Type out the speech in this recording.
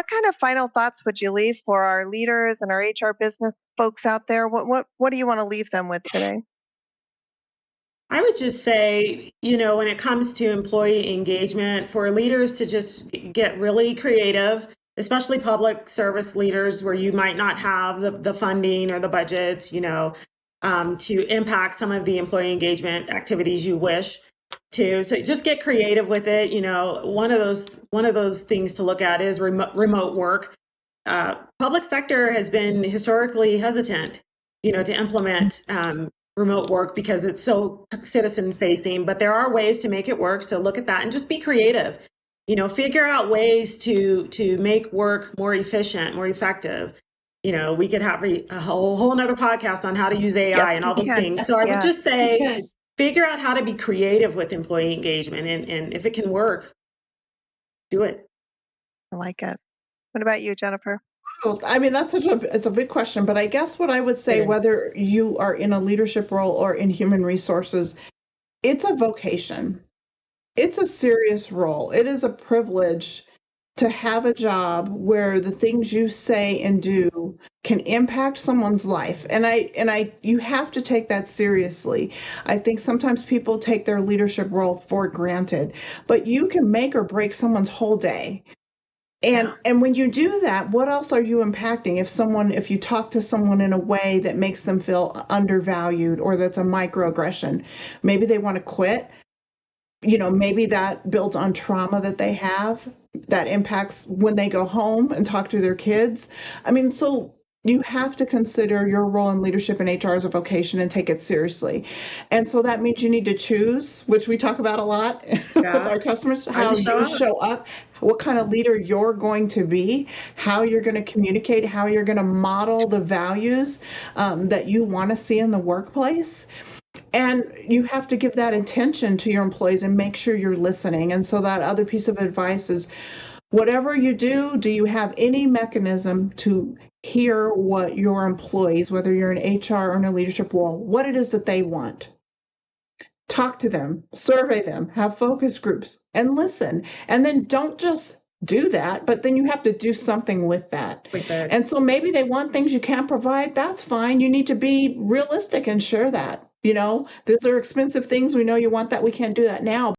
What kind of final thoughts would you leave for our leaders and our HR business folks out there? What do you want to leave them with today? I would just say, when it comes to employee engagement, for leaders to just get really creative, especially public service leaders where you might not have the funding or the budgets, to impact some of the employee engagement activities you wish to. So just get creative with it. One of those things to look at is remote work. Public sector has been historically hesitant, to implement remote work because it's so citizen facing, but there are ways to make it work. So look at that and just be creative. Figure out ways to make work more efficient, more effective. We could have a whole another podcast on how to use AI Yes, and we all those can. things. So I would Yeah, just say, figure out how to be creative with employee engagement, and if it can work, do it. I like it. What about you, Jennifer? Well, I mean, it's a big question, but I guess what I would It say, is. whether you are in a leadership role or in human resources, it's a vocation. It's a serious role. It is a privilege to have a job where the things you say and do can impact someone's life. You have to take that seriously. I think sometimes people take their leadership role for granted, but you can make or break someone's whole day. And when you do that, what else are you impacting? If you talk to someone in a way that makes them feel undervalued, or that's a microaggression, maybe they want to quit. Maybe that builds on trauma that they have that impacts when they go home and talk to their kids. I mean, so you have to consider your role in leadership in HR as a vocation and take it seriously. And so that means you need to choose, which we talk about a lot with Yeah. our customers, How how you show you up. show up, what kind of leader you're going to be, how you're going to communicate, how you're going to model the values that you want to see in the workplace. And you have to give that attention to your employees and make sure you're listening. And so that other piece of advice is, whatever you do you have any mechanism to hear what your employees, whether you're in HR or in a leadership role, what it is that they want? Talk to them, survey them, have focus groups, and listen. And then don't just do that, but then you have to do something with that. With it. And so maybe they want things you can't provide. That's fine. You need to be realistic and share that. These are expensive things. We know you want that. We can't do that now.